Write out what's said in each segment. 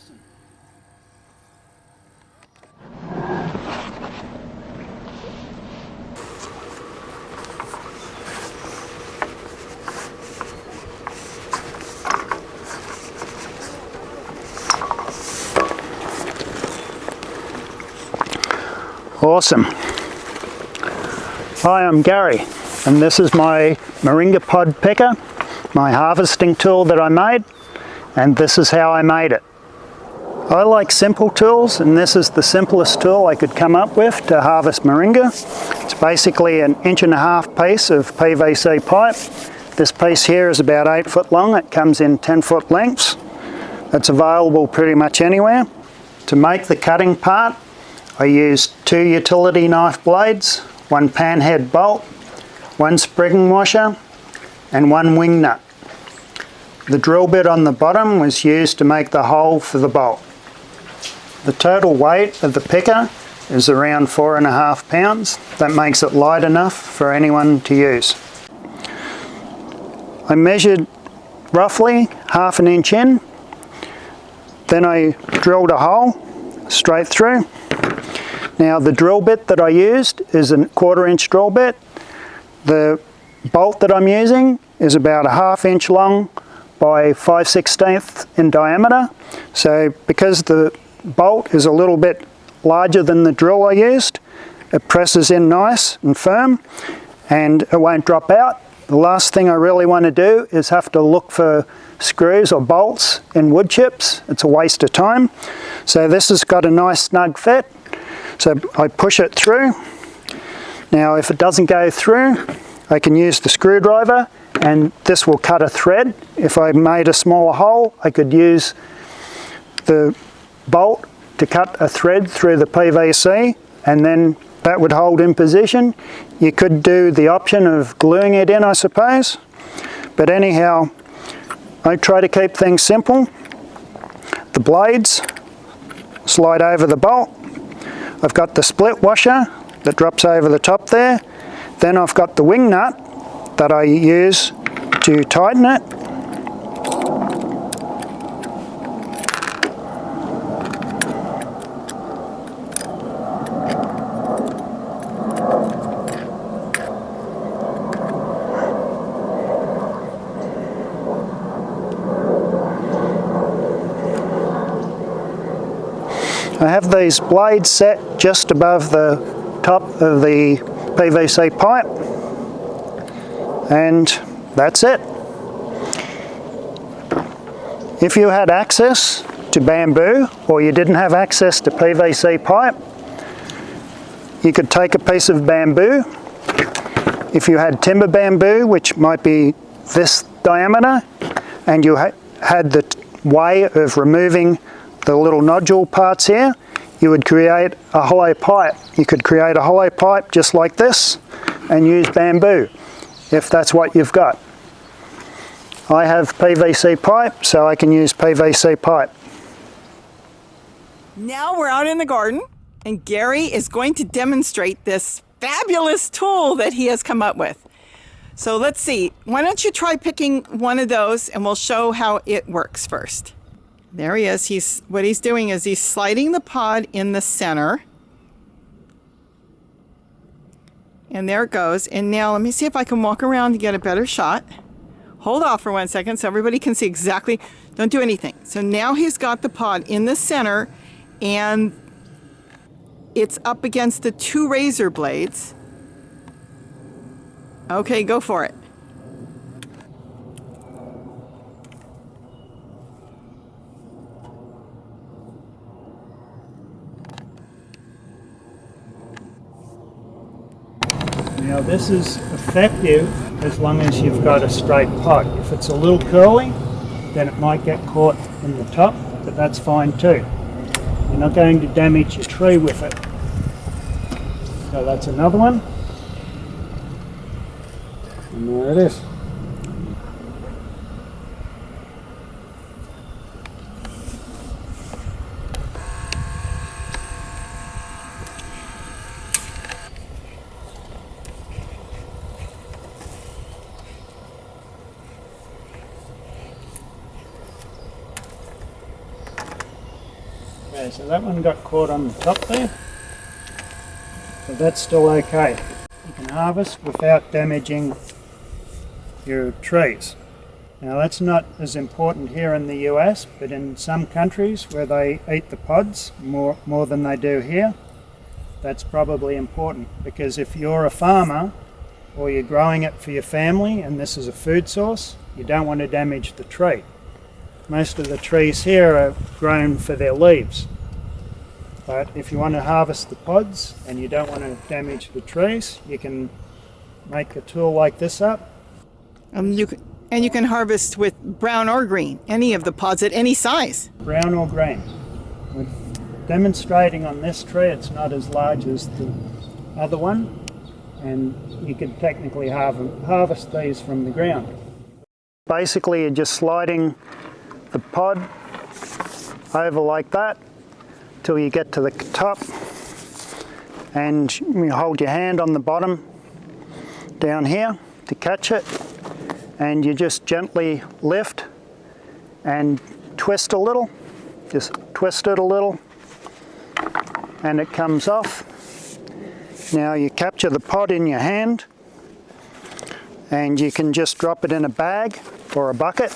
awesome. Awesome. Hi, I'm Gary, and this is my Moringa pod picker, my harvesting tool that I made, and this is how I made it. I like simple tools, and this is the simplest tool I could come up with to harvest moringa. It's basically an 1.5 inch piece of PVC pipe. This piece here is about 8 foot long. It comes in 10-foot lengths. It's available pretty much anywhere. To make the cutting part, I used 2 utility knife blades, 1 panhead bolt, 1 spring washer, and 1 wing nut. The drill bit on the bottom was used to make the hole for the bolt. The total weight of the picker is around 4.5 pounds. That makes it light enough for anyone to use. I measured roughly 1/2 inch in, then I drilled a hole straight through. Now the drill bit that I used is a 1/4 inch drill bit. The bolt that I'm using is about 1/2 inch long by 5/16 in diameter. So because the bolt is a little bit larger than the drill I used, it presses in nice and firm and it won't drop out. The last thing I really want to do is have to look for screws or bolts in wood chips. It's a waste of time. So this has got a nice snug fit. So I push it through. Now if it doesn't go through, I can use the screwdriver and this will cut a thread. If I made a smaller hole, I could use the bolt to cut a thread through the PVC and then that would hold in position. You could do the option of gluing it in, I suppose. But anyhow, I try to keep things simple. The blades slide over the bolt. I've got the split washer that drops over the top there. Then I've got the wing nut that I use to tighten it. I have these blades set just above the top of the PVC pipe, and that's it. If you had access to bamboo or you didn't have access to PVC pipe, you could take a piece of bamboo. If you had timber bamboo, which might be this diameter, and you had the way of removing the little nodule parts here, you would create a hollow pipe. You could create a hollow pipe just like this and use bamboo if that's what you've got. I have PVC pipe, so I can use PVC pipe. Now we're out in the garden and Gary is going to demonstrate this fabulous tool that he has come up with. So let's see, why don't you try picking one of those and we'll show how it works first. There he is. What he's doing is he's sliding the pod in the center. And there it goes. And now let me see if I can walk around to get a better shot. Hold off for 1 second so everybody can see exactly. Don't do anything. So now he's got the pod in the center and it's up against the 2 razor blades. Okay, go for it. Now this is effective as long as you've got a straight pod. If it's a little curly, then it might get caught in the top, but that's fine too. You're not going to damage your tree with it. So that's another one. And there it is. Okay, so that one got caught on the top there, so that's still okay. You can harvest without damaging your trees. Now that's not as important here in the US, but in some countries where they eat the pods more than they do here, that's probably important, because if you're a farmer or you're growing it for your family and this is a food source, you don't want to damage the tree. Most of the trees here are grown for their leaves, but if you want to harvest the pods and you don't want to damage the trees, you can make a tool like this up. You can harvest with brown or green, any of the pods at any size. Brown or green. We're demonstrating on this tree, it's not as large as the other one, and you could technically harvest these from the ground. Basically, you're just sliding the pod over like that till you get to the top, and you hold your hand on the bottom down here to catch it, and you just gently lift and twist a little, just twist it a little, and it comes off. Now you capture the pod in your hand, and you can just drop it in a bag or a bucket.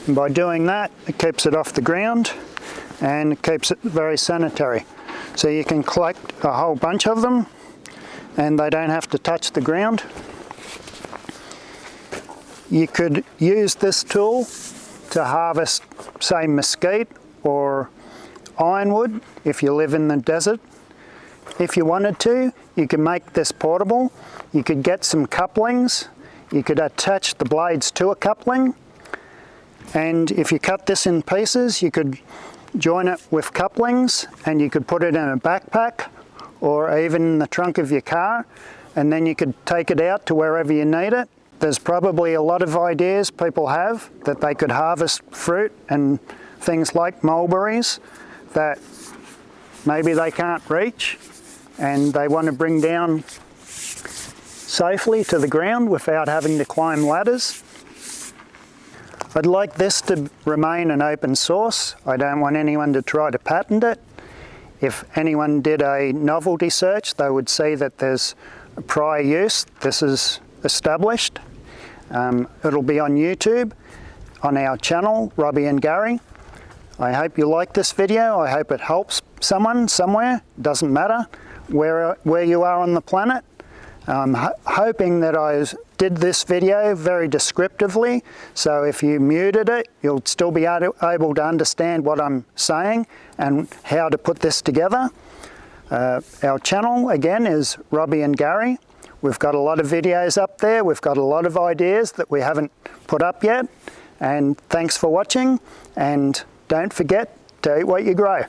And by doing that, it keeps it off the ground and it keeps it very sanitary. So you can collect a whole bunch of them and they don't have to touch the ground. You could use this tool to harvest, say, mesquite or ironwood if you live in the desert. If you wanted to, you can make this portable. You could get some couplings. You could attach the blades to a coupling. And if you cut this in pieces, you could join it with couplings and you could put it in a backpack or even in the trunk of your car, and then you could take it out to wherever you need it. There's probably a lot of ideas people have that they could harvest fruit and things like mulberries that maybe they can't reach and they want to bring down safely to the ground without having to climb ladders. I'd like this to remain an open source. I don't want anyone to try to patent it. If anyone did a novelty search, they would see that there's a prior use. This is established. It'll be on YouTube, on our channel, Robbie and Gary. I hope you like this video. I hope it helps someone somewhere. Doesn't matter where you are on the planet. I'm hoping that I did this video very descriptively, so if you muted it, you'll still be able to understand what I'm saying and how to put this together. Our channel, again, is Robbie and Gary. We've got a lot of videos up there. We've got a lot of ideas that we haven't put up yet. And thanks for watching, and don't forget to eat what you grow.